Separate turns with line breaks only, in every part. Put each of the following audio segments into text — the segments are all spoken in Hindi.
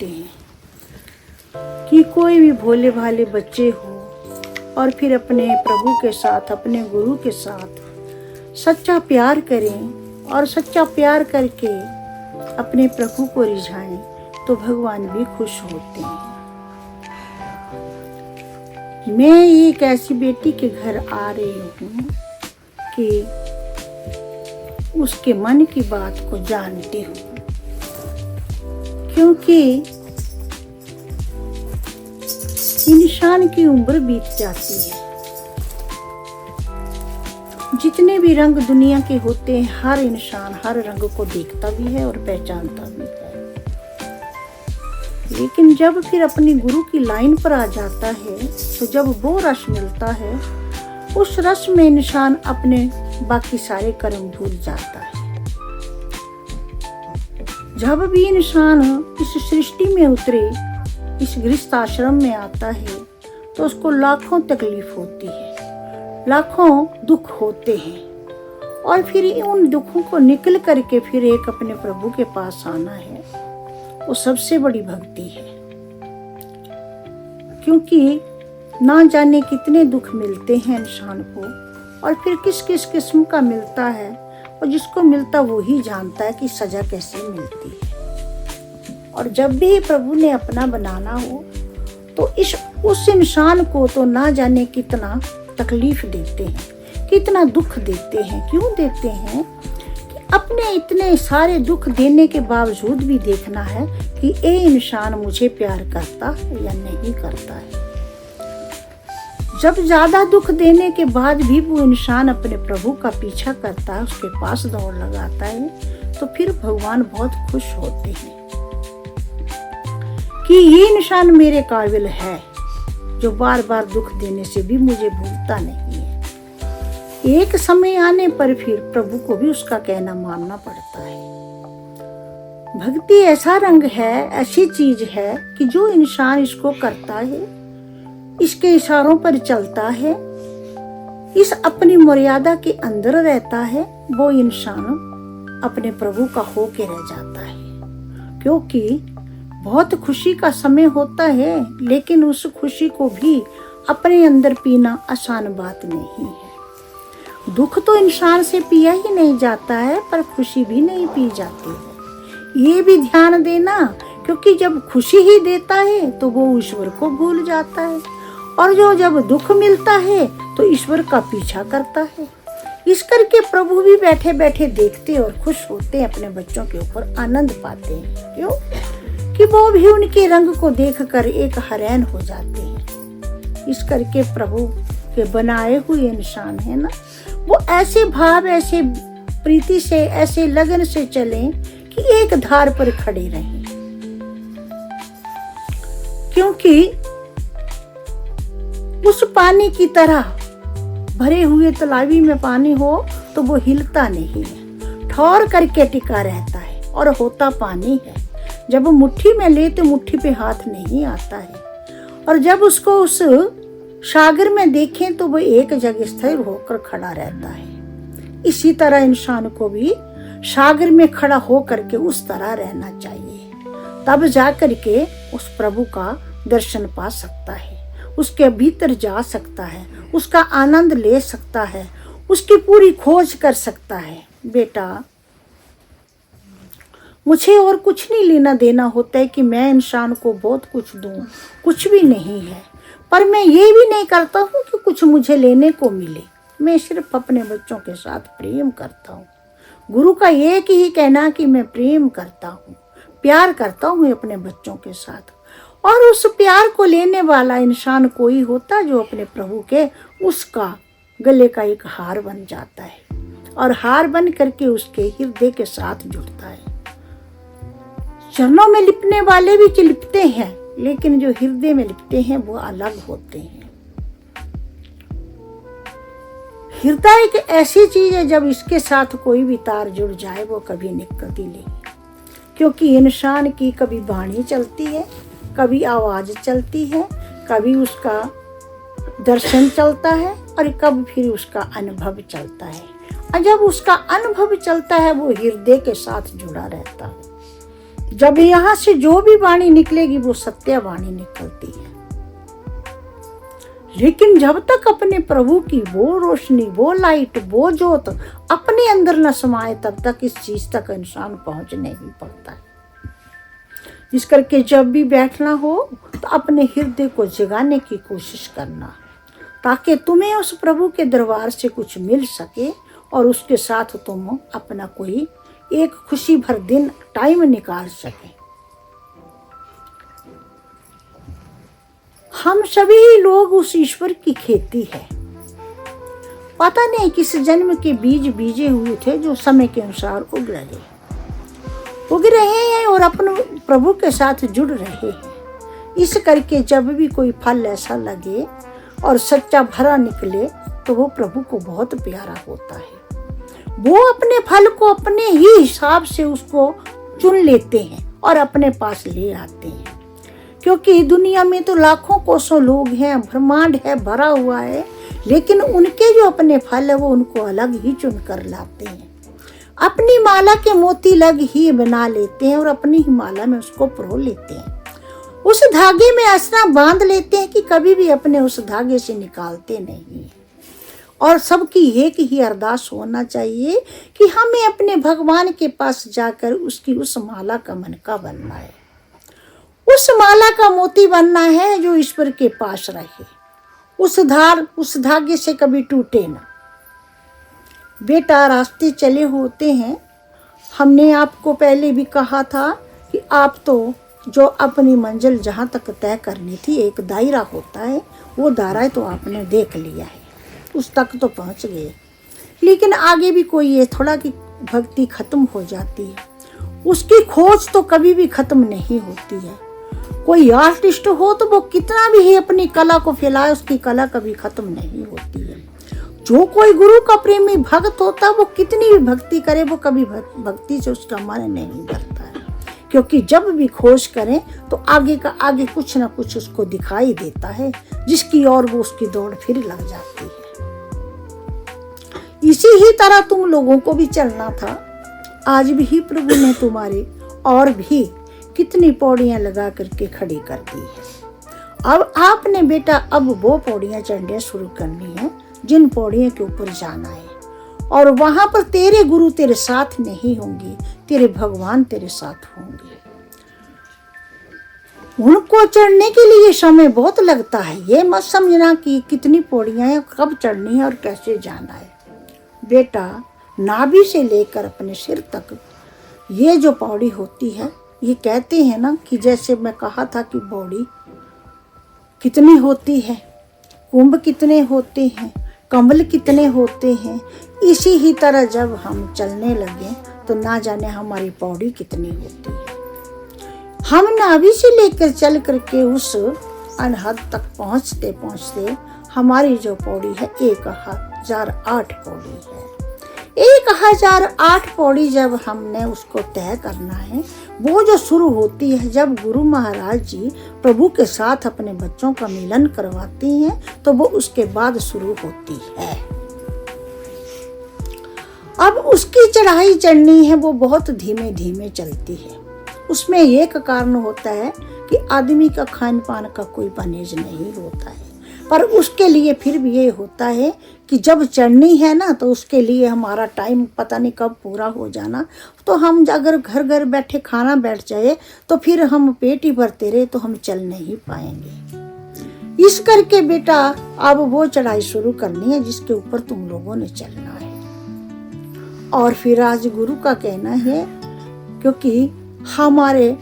होते हैं कि कोई भी भोले भाले बच्चे हो और फिर अपने प्रभु के साथ, अपने गुरु के साथ सच्चा प्यार करें और सच्चा प्यार करके अपने प्रभु को रिझाएं तो भगवान भी खुश होते हैं। मैं एक ऐसी बेटी के घर आ रही हूँ कि उसके मन की बात को जानती हूँ, क्योंकि इंसान की उम्र बीत जाती है। जितने भी रंग दुनिया के होते हैं, हर इंसान हर रंग को देखता भी है और पहचानता भी है, लेकिन जब फिर अपनी गुरु की लाइन पर आ जाता है तो जब वो रस मिलता है, उस रस में इंसान अपने बाकी सारे कर्म भूल जाता है। जब भी इंसान इस सृष्टि में उतरे, इस गृहस्थ आश्रम में आता है, तो उसको लाखों तकलीफ होती है, लाखों दुख होते हैं, और फिर उन दुखों को निकल करके फिर एक अपने प्रभु के पास आना है, वो सबसे बड़ी भक्ति है। क्योंकि ना जाने कितने दुख मिलते हैं इंसान को, और फिर किस किस किस्म का मिलता है, और जिसको मिलता वो ही जानता है कि सजा कैसे मिलती है। और जब भी प्रभु ने अपना बनाना हो तो उस इंसान को तो ना जाने कितना तकलीफ देते हैं, कितना दुख देते हैं। क्यों देते हैं? कि अपने इतने सारे दुख देने के बावजूद भी देखना है कि ये इंसान मुझे प्यार करता है या नहीं करता है। जब ज्यादा दुख देने के बाद भी वो इंसान अपने प्रभु का पीछा करता है, उसके पास दौड़ लगाता है, तो फिर भगवान बहुत खुश होते हैं कि ये इंसान मेरे काबिल है, जो बार बार दुख देने से भी मुझे भूलता नहीं है। एक समय आने पर फिर प्रभु को भी उसका कहना मानना पड़ता है। भक्ति ऐसा रंग है, ऐसी चीज है कि जो इंसान इसको करता है, इसके इशारों पर चलता है, इस अपनी मर्यादा के अंदर रहता है, वो इंसान अपने प्रभु का होके रह जाता है। क्योंकि बहुत खुशी का समय होता है, लेकिन उस खुशी को भी अपने अंदर पीना आसान बात नहीं है। दुख तो इंसान से पिया ही नहीं जाता है, पर खुशी भी नहीं पी जाती है। ये भी ध्यान देना, क्योंकि जब खुशी ही देता है तो वो ईश्वर को भूल जाता है, और जो जब दुख मिलता है तो ईश्वर का पीछा करता है। इस करके प्रभु भी बैठे बैठे देखते और खुश होते हैं, अपने बच्चों के ऊपर आनंद पाते हैं। क्यों? कि वो भी उनके रंग को देखकर एक हैरान हो जाते हैं। इस करके प्रभु के बनाए हुए इंसान है ना, वो ऐसे भाव, ऐसे प्रीति से, ऐसे लगन से चलें कि एक धार पर खड़े रहें। क्योंकि उस पानी की तरह भरे हुए तालाबी में पानी हो तो वो हिलता नहीं है, ठौर करके टिका रहता है और होता पानी है। जब मुट्ठी में ले तो मुट्ठी पे हाथ नहीं आता है, और जब उसको उस सागर में देखें तो वो एक जगह स्थिर होकर खड़ा रहता है। इसी तरह इंसान को भी सागर में खड़ा होकर के उस तरह रहना चाहिए, तब जाकर के उस प्रभु का दर्शन पा सकता है, उसके भीतर जा सकता है, उसका आनंद ले सकता है, उसकी पूरी खोज कर सकता है। बेटा, मुझे और कुछ नहीं लेना देना होता है कि मैं इंसान को बहुत कुछ दूं, कुछ भी नहीं है, पर मैं ये भी नहीं करता हूँ कि कुछ मुझे लेने को मिले। मैं सिर्फ अपने बच्चों के साथ प्रेम करता हूँ। गुरु का एक ही कहना कि मैं प्रेम करता हूँ, प्यार करता हूँ अपने बच्चों के साथ। और उस प्यार को लेने वाला इंसान कोई होता जो अपने प्रभु के उसका गले का एक हार बन जाता है, और हार बन करके उसके हृदय के साथ जुड़ता है। चरणों में लिपने वाले भी लिपते हैं, लेकिन जो हृदय में लिपते हैं वो अलग होते हैं। हृदय एक ऐसी चीज है, जब इसके साथ कोई भी तार जुड़ जाए वो कभी निकलती नहीं। क्योंकि इंसान की कभी वाणी चलती है, कभी आवाज चलती है, कभी उसका दर्शन चलता है, और कभी फिर उसका अनुभव चलता है। और जब उसका अनुभव चलता है वो हृदय के साथ जुड़ा रहता है। जब यहाँ से जो भी वाणी निकलेगी वो सत्य वाणी निकलती है। लेकिन जब तक अपने प्रभु की वो रोशनी, वो लाइट, वो जोत अपने अंदर न समाए, तब तक इस चीज तक इंसान पहुंच नहीं पाता। इस करके जब भी बैठना हो तो अपने हृदय को जगाने की कोशिश करना, ताकि तुम्हें उस प्रभु के दरबार से कुछ मिल सके और उसके साथ तुम अपना कोई एक खुशी भर दिन टाइम निकाल सके। हम सभी लोग उस ईश्वर की खेती है। पता नहीं किस जन्म के बीज बीजे हुए थे जो समय के अनुसार उग रहे हैं और अपने प्रभु के साथ जुड़ रहे हैं। इस करके जब भी कोई फल ऐसा लगे और सच्चा भरा निकले तो वो प्रभु को बहुत प्यारा होता है। वो अपने फल को अपने ही हिसाब से उसको चुन लेते हैं और अपने पास ले आते हैं, क्योंकि दुनिया में तो लाखों कोसों लोग हैं, ब्रह्मांड है भरा हुआ है, लेकिन उनके जो अपने फल है वो उनको अलग ही चुन कर लाते हैं। अपनी माला के मोती अलग ही बना लेते हैं और अपनी ही माला में उसको परो लेते हैं। उस धागे में असरा बांध लेते हैं कि कभी भी अपने उस धागे से निकालते नहीं है। और सबकी एक ही अरदास होना चाहिए कि हमें अपने भगवान के पास जाकर उसकी उस माला का मनका बनना है, उस माला का मोती बनना है जो ईश्वर के पास रहे, उस धागे से कभी टूटे ना। बेटा, रास्ते चले होते हैं। हमने आपको पहले भी कहा था कि आप तो जो अपनी मंजिल जहाँ तक तय करनी थी, एक दायरा होता है, वो दायरा तो आपने देख लिया है, उस तक तो पहुँच गए। लेकिन आगे भी कोई ये थोड़ा कि भक्ति खत्म हो जाती है, उसकी खोज तो कभी भी खत्म नहीं होती है। कोई आर्टिस्ट हो तो वो कितना भी ही अपनी कला को फैलाए, उसकी कला कभी खत्म नहीं होती है। जो कोई गुरु का प्रेमी भक्त होता है वो कितनी भी भक्ति करे, वो कभी भक्ति से उसका मन नहीं भरता है, क्योंकि जब भी खोज करें तो आगे का आगे कुछ ना कुछ उसको दिखाई देता है, जिसकी ओर वो उसकी दौड़ फिर लग जाती है। इसी ही तरह तुम लोगों को भी चलना था। आज भी प्रभु ने तुम्हारे और भी कितनी पौड़ियां लगा करके खड़ी कर दी है। अब आपने बेटा अब वो पौड़ियां चढ़ने शुरू करनी है जिन पौड़ियों के ऊपर जाना है, और वहां पर तेरे गुरु तेरे साथ नहीं होंगे, तेरे भगवान तेरे साथ होंगे। उनको चढ़ने के लिए समय बहुत लगता है। ये मत समझना कि कितनी पौड़ियां हैं, कब चढ़नी है और कैसे जाना है। बेटा, नाभि से लेकर अपने सिर तक ये जो पौड़ी होती है, ये कहते हैं ना कि जैसे मैं कहा था कि पौड़ी कितनी होती है, कुंभ कितने होते हैं, कमल कितने होते हैं, इसी ही तरह जब हम चलने लगे तो ना जाने हमारी पौड़ी कितनी होती है। हम नाभि से लेकर चल करके उस अनहद तक पहुँचते पहुँचते हमारी जो पौड़ी है 1008 पौड़ी है। 1008 पौड़ी जब हमने उसको तय करना है, वो जो शुरू होती है जब गुरु महाराज जी प्रभु के साथ अपने बच्चों का मिलन करवाती हैं, तो वो उसके बाद शुरू होती है। अब उसकी चढ़ाई चढ़नी है, वो बहुत धीमे धीमे चलती है। उसमें एक कारण होता है कि आदमी का खान पान का कोई परहेज नहीं होता है, पर उसके लिए फिर भी ये होता है कि जब चढ़नी है ना तो उसके लिए हमारा टाइम पता नहीं कब पूरा हो जाना। तो हम अगर घर घर बैठे खाना बैठ जाए तो फिर हम पेट ही भरते रहे तो हम चल नहीं पाएंगे। इस करके बेटा अब वो चढ़ाई शुरू करनी है जिसके ऊपर तुम लोगों ने चलना है। और फिर आज गुरु का कहना है, क्योंकि हमारे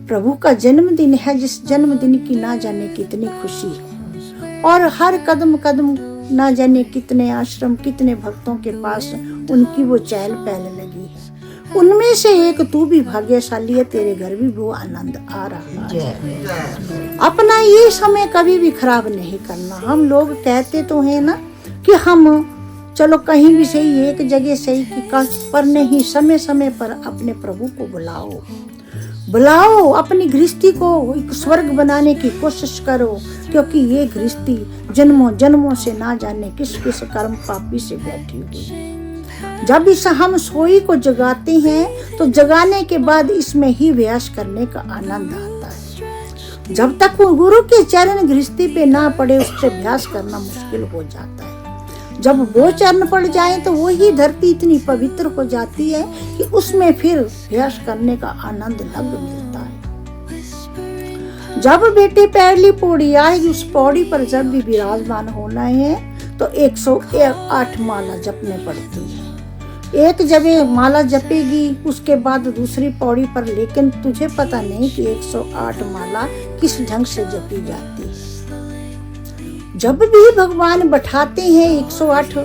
प्रभु का जन्मदिन है, जिस जन्मदिन की ना जाने कितनी खुशी है, और हर कदम कदम ना जाने कितने आश्रम कितने भक्तों के पास उनकी वो चहल पहल लगी है। उनमें से एक तू भी भाग्यशाली है, तेरे घर भी वो आनंद आ रहा है। अपना ये समय कभी भी खराब नहीं करना। हम लोग कहते तो हैं ना कि हम चलो कहीं भी सही, एक जगह सही कि पर नहीं, समय समय पर अपने प्रभु को बुलाओ, अपनी गृहस्थी को एक स्वर्ग बनाने की कोशिश करो, क्योंकि ये गृहस्थी जन्मों जन्मों से ना जाने किस किस कर्म पापी से बैठी हुई। जब इस हम सोई को जगाते हैं तो जगाने के बाद इसमें ही अभ्यास करने का आनंद आता है। जब तक वो गुरु के चरण गृहस्थी पे ना पड़े उससे अभ्यास करना मुश्किल हो जाता है। जब वो चरण पड़ जाए तो वही धरती इतनी पवित्र हो जाती है कि उसमें फिर अभ्यास करने का आनंद अलग मिलता है। जब बेटे पहली पौड़ी आएगी उस पौड़ी पर जब भी विराजमान होना है तो 108 माला जपने पड़ती है। एक जब माला जपेगी उसके बाद दूसरी पौड़ी पर, लेकिन तुझे पता नहीं कि 108 माला किस ढंग से जपी जाती है। जब भी भगवान बैठाते हैं 108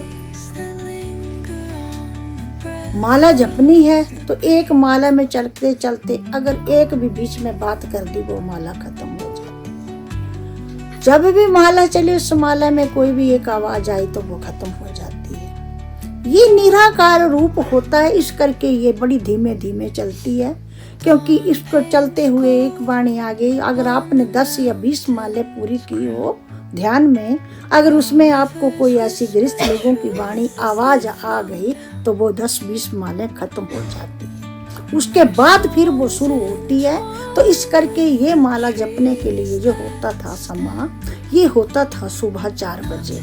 माला जपनी है तो एक माला में चलते चलते अगर एक भी बीच में बात कर दी वो माला खत्म हो जाती है। जब भी माला चले उस माला में कोई भी एक आवाज आई तो वो खत्म हो जाती है। ये निराकार रूप होता है, इस करके ये बड़ी धीमे धीमे चलती है, क्योंकि इसको चलते हुए एक वाणी आ गई। अगर आपने 10 या 20 माले पूरी की हो ध्यान में, अगर उसमें आपको कोई ऐसी गृहस्थ लोगों की वाणी आवाज आ गई तो वो 10-20 माले खत्म हो जाती है। उसके बाद फिर वो शुरू होती है। तो इस करके ये माला जपने के लिए जो होता था समय, ये होता था सुबह 4 बजे।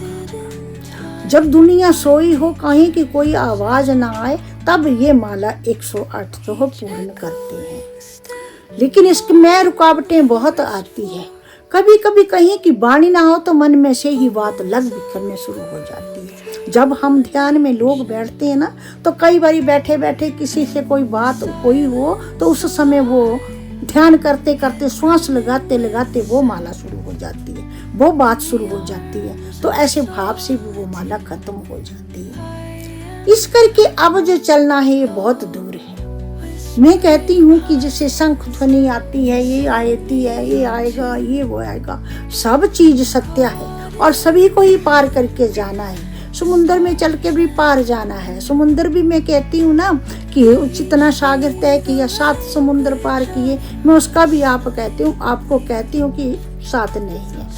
जब दुनिया सोई हो, कहीं की कोई आवाज ना आए, तब ये माला 108 तो पूर्ण करते हैं। लेकिन इसमें रुकावटें बहुत आती है। कभी कभी कहीं की वाणी ना हो तो मन में से ही बात लग बिखरने शुरू हो जाती है। जब हम ध्यान में लोग बैठते हैं ना, तो कई बारी बैठे बैठे किसी से कोई बात कोई हो तो उस समय वो ध्यान करते करते श्वास लगाते लगाते वो माला शुरू हो जाती है, वो बात शुरू हो जाती है। तो ऐसे भाव से भी वो माला खत्म हो जाती है। इस करके अब जो चलना है ये बहुत दूर है। मैं कहती हूँ कि जैसे शंख ध्वनि आती है, ये आती है, ये आएगा, ये वो आएगा, सब चीज सत्य है और सभी को ही पार करके जाना है। समुद्र में चल के भी पार जाना है। समुद्र भी मैं कहती हूँ ना कि जितना सागर तय किया, 7 समुद्र पार किए, मैं उसका भी आपको कहती हूँ कि 7 नहीं है,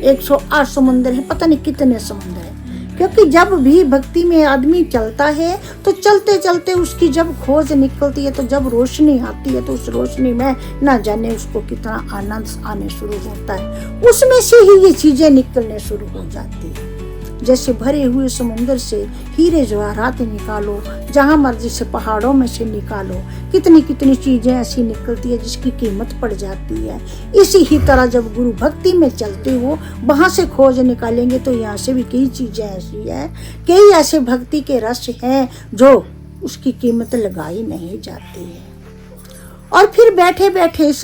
108 समुद्र है, पता नहीं कितने समुद्र है। क्योंकि जब भी भक्ति में आदमी चलता है तो चलते चलते उसकी जब खोज निकलती है, तो जब रोशनी आती है तो उस रोशनी में ना जाने उसको कितना आनंद आने शुरू होता है। उसमें से ही ये चीजें निकलने शुरू हो जाती है। जैसे भरे हुए समुद्र से हीरे जवाहरात निकालो, जहाँ मर्जी से पहाड़ों में से निकालो, कितनी कितनी चीजें ऐसी निकलती है जिसकी कीमत पड़ जाती है। इसी ही तरह जब गुरु भक्ति में चलते हो, वहां से खोज निकालेंगे तो यहाँ से भी कई चीजें ऐसी है, कई ऐसे भक्ति के रस हैं जो उसकी कीमत लगाई नहीं जाती है। और फिर बैठे बैठे इस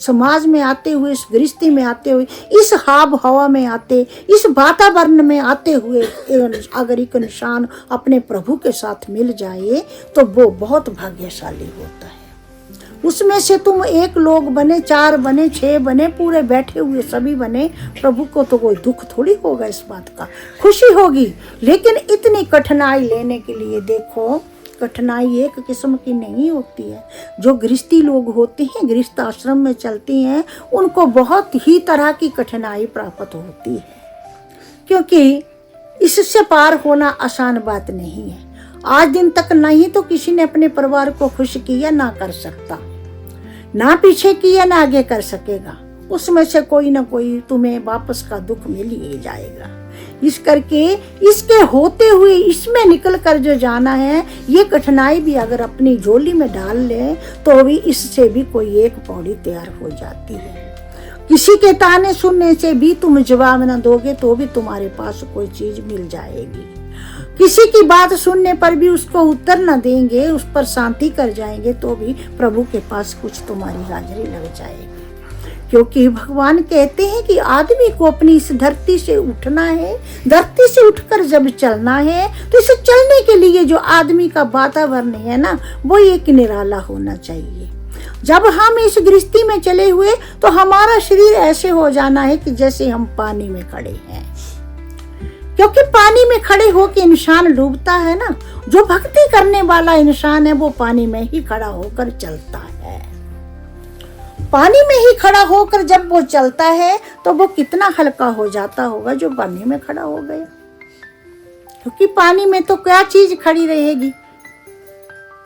समाज में आते हुए, इस गृहस्थी में आते हुए, इस हाव हवा में आते, इस वातावरण में आते हुए अगर एक इंसान अपने प्रभु के साथ मिल जाए तो वो बहुत भाग्यशाली होता है। उसमें से तुम 1 लोग बने, 4 बने, 6 बने, पूरे बैठे हुए सभी बने, प्रभु को तो कोई दुख थोड़ी होगा इस बात का, खुशी होगी। लेकिन इतनी कठिनाई लेने के लिए देखो, कठिनाई एक किस्म की नहीं होती है। जो गृहस्थी लोग होते हैं, गृहस्थ आश्रम में चलते हैं, उनको बहुत ही तरह की कठिनाई प्राप्त होती है, क्योंकि इससे पार होना आसान बात नहीं है। आज दिन तक नहीं तो किसी ने अपने परिवार को खुश किया ना कर सकता, ना पीछे किया ना आगे कर सकेगा। उसमें से कोई ना कोई तुम्हें वापस का दुख मिल ही जाएगा। इस करके इसके होते हुए इसमें निकल कर जो जाना है, ये कठिनाई भी अगर अपनी झोली में डाल ले तो भी इससे भी कोई एक पौड़ी तैयार हो जाती है। किसी के ताने सुनने से भी तुम जवाब न दोगे तो भी तुम्हारे पास कोई चीज मिल जाएगी। किसी की बात सुनने पर भी उसको उत्तर न देंगे, उस पर शांति कर जाएंगे तो भी प्रभु के पास कुछ तुम्हारी हाजिरी लग जाएगी। क्योंकि भगवान कहते हैं कि आदमी को अपनी इस धरती से उठना है, धरती से उठकर जब चलना है तो इसे चलने के लिए जो आदमी का वातावरण है ना, वो एक निराला होना चाहिए। जब हम इस गृहस्थी में चले हुए तो हमारा शरीर ऐसे हो जाना है कि जैसे हम पानी में खड़े हैं, क्योंकि पानी में खड़े होकर इंसान डूबता है ना। जो भक्ति करने वाला इंसान है वो पानी में ही खड़ा होकर चलता है। पानी में ही खड़ा होकर जब वो चलता है तो वो कितना हल्का हो जाता होगा जो पानी में खड़ा हो गया। क्योंकि पानी में तो क्या चीज खड़ी रहेगी,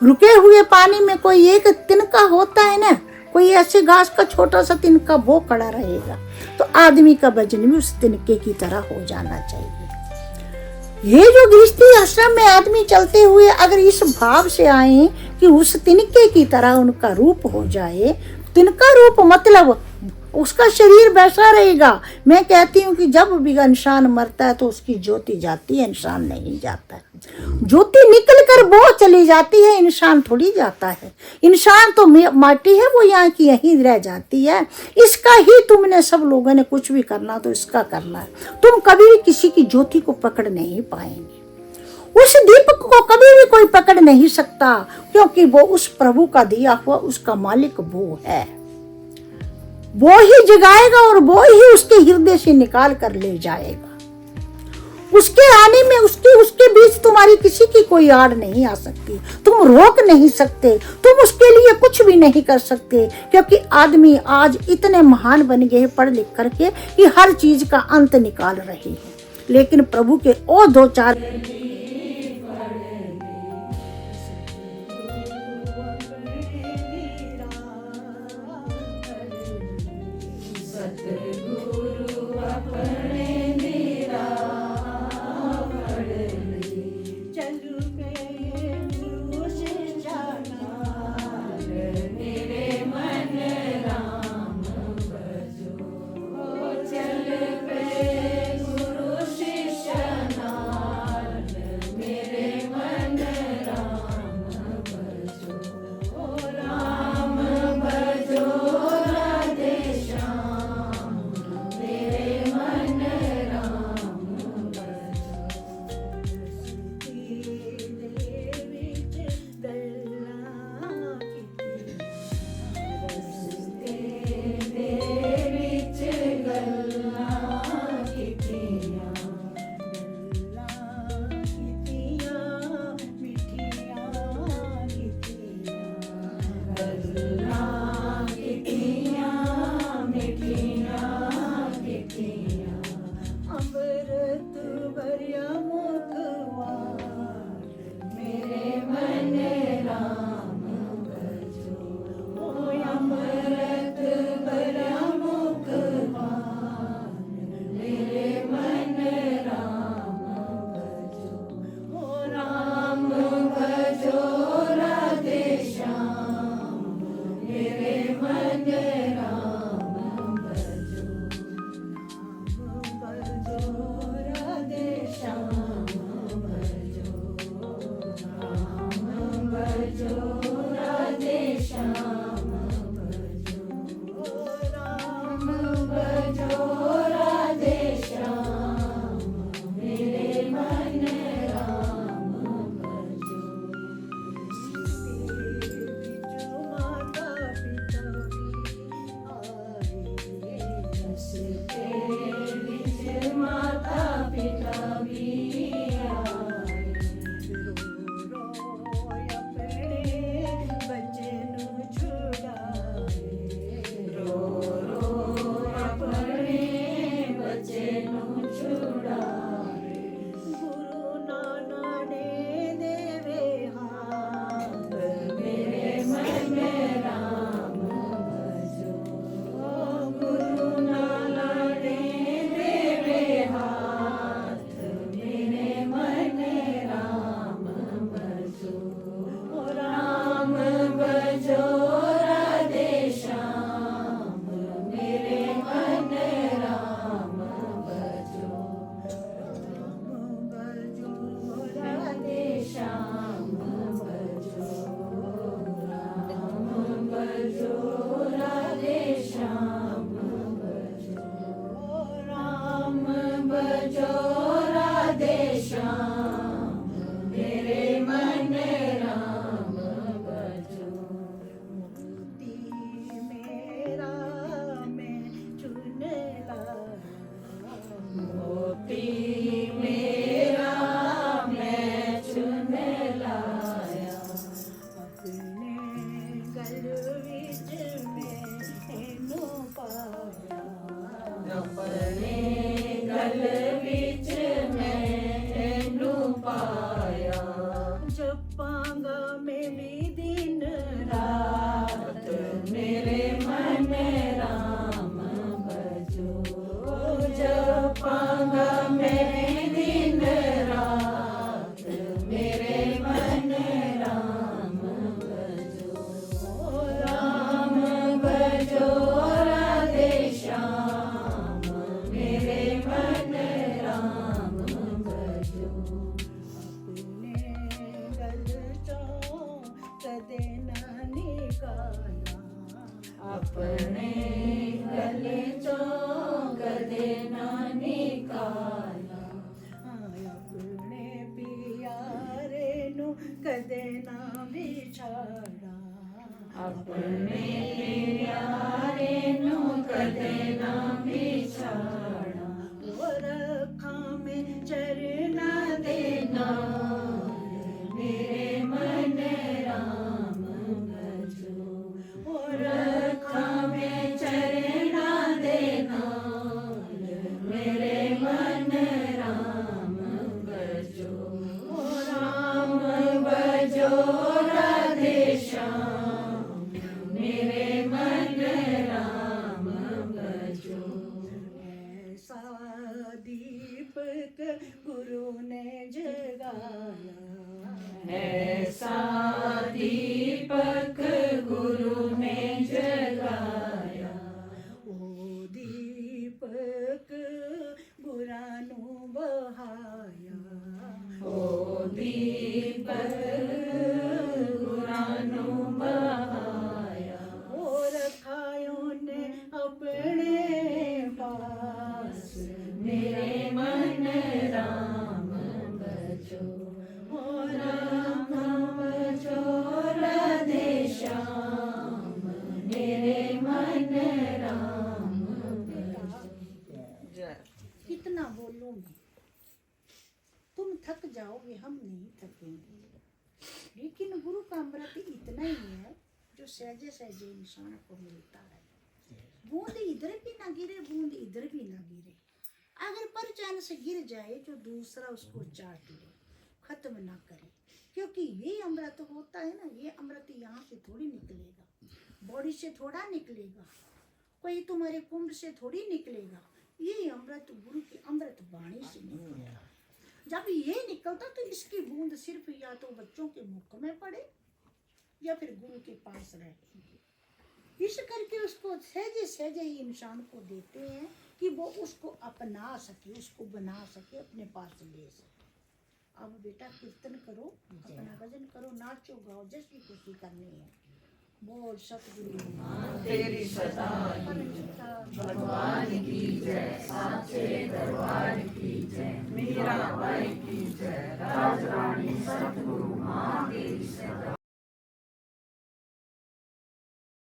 रुके हुए पानी में कोई एक तिनका होता है ना, कोई ऐसे घास का छोटा सा तिनका वो खड़ा रहेगा। तो आदमी का वजन भी उस तिनके की तरह हो जाना चाहिए। ये जो गृहस्थी आश्रम में आदमी चलते हुए अगर इस भाव से आए कि उस तिनके की तरह उनका रूप हो जाए, तिनका रूप मतलब उसका शरीर वैसा रहेगा। मैं कहती हूँ कि जब भी इंसान मरता है तो उसकी ज्योति जाती है, इंसान नहीं जाता है। ज्योति निकल कर वो चली जाती है, इंसान थोड़ी जाता है। इंसान तो माटी है, वो यहाँ की यहीं रह जाती है। इसका ही तुमने सब लोगों ने कुछ भी करना तो इसका करना है। तुम कभी भी किसी की ज्योति को पकड़ नहीं पाएंगे, उस दीपक को कभी भी कोई पकड़ नहीं सकता, क्योंकि वो उस प्रभु का दिया हुआ, उसका मालिक वो है। वो ही जगाएगा और वो ही उसके हृदय से निकाल कर ले जाएगा। उसके आने में उसके बीच तुम्हारी किसी की कोई आड़ नहीं आ सकती, तुम रोक नहीं सकते, तुम उसके लिए कुछ भी नहीं कर सकते, क्योंकि आदमी आज इतने महान बन गए पढ़ लिख करके कि हर चीज का अंत निकाल रहे हैं। लेकिन प्रभु के और दो चार
अपने प्यारे नु कदे ना बिछाड़ा और अखा में चरना देना मेरे मन राम भजो और अखा में चरना देना मेरे मन राम भजो ओ राम भजो राधे श्याम मेरे मन राम भजो ऐसा दीपक गुरु ने जगाया ऐसा दीपक गुरु ने जगाया ओ दीपक गुरानु बहाया ओ दीपक गुरानु बहाया और रखायों ने अपने पास मेरे मन राम भजो और राम भजो राधे श्याम मेरे मन राम भजो।
कितना बोलूंगी, तुम थक जाओगे, हम नहीं थकेंगे। लेकिन गुरु का अमृत इतना ही है जो सहजे सहजे इंसान को मिलता है। बूंद इधर भी ना गिरे, बूंद इधर भी ना गिरे। अगर परचैन से गिर जाए जो दूसरा उसको चाट ले, खत्म ना करे। क्योंकि ये अमृत होता है ना, ये अमृत यहाँ से थोड़ी निकलेगा, बॉडी से थोड़ा निकलेगा, कोई तुम्हारे कुंभ से थोड़ी निकलेगा। ये अमृत गुरु की अमृत वाणी से निकलता। जब ये निकलता तो इसकी बूंद सिर्फ या तो बच्चों के मुख में पड़े या फिर गुरु के पास रहे। इस करके उसको सहजे सहजे ही इंसान को देते हैं कि वो उसको अपना सके, उसको बना सके, अपने पास ले सके। अब बेटा कीर्तन करो, अपना भजन करो, नाचो गाओ, जैसी खुशी करनी है। बोल सतगुरु
तेरी सदा भगवान की जय, साचे दरबार की जय, मीरा बाई